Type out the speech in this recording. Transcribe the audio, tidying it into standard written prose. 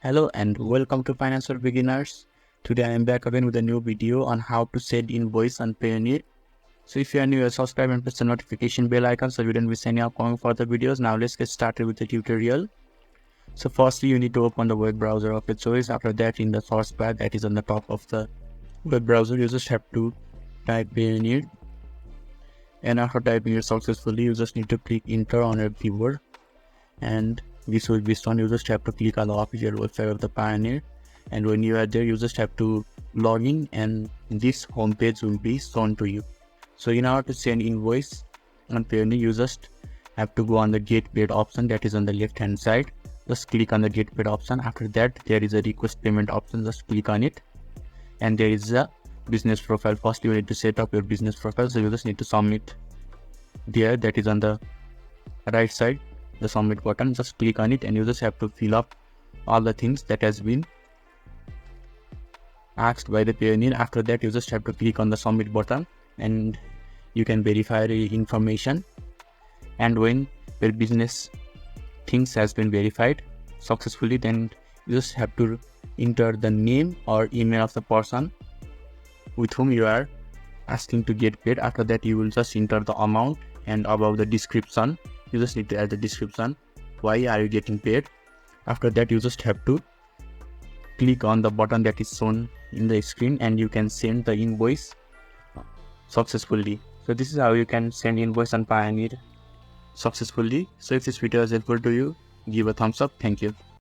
Hello and welcome to Financial Beginners. Today I am back again with a new video on how to send invoice on Payoneer. So if you are new, subscribe and press the notification bell icon so you don't miss any upcoming further videos. Now let's get started with the tutorial. So firstly, you need to open the web browser of your choice. After that, in the search bar that is on the top of the web browser, you just have to type Payoneer. And after typing it successfully, you just need to click enter on your keyboard. And this will be shown. You just have to click on the official website of the Payoneer, and when you are there you just have to log in and this homepage will be shown to you. So in order to send invoice on Payoneer, you just have to go on the get paid option that is on the left hand side. Just click on the get paid option. After that there is a request payment option, just click on it, and there is a business profile. First you need to set up your business profile, so you just need to submit there, that is on the right side, the submit button. Just click on it and you just have to fill up all the things that has been asked by the Payoneer. After that you just have to click on the submit button and you can verify the information, and when your business things has been verified successfully, then you just have to enter the name or email of the person with whom you are asking to get paid. After that you will just enter the amount, and above the description you just need to add the description, why are you getting paid. After that you just have to click on the button that is shown in the screen and you can send the invoice successfully. So this is how you can send invoice on Payoneer successfully. So if this video is helpful to you, give a thumbs up. Thank you.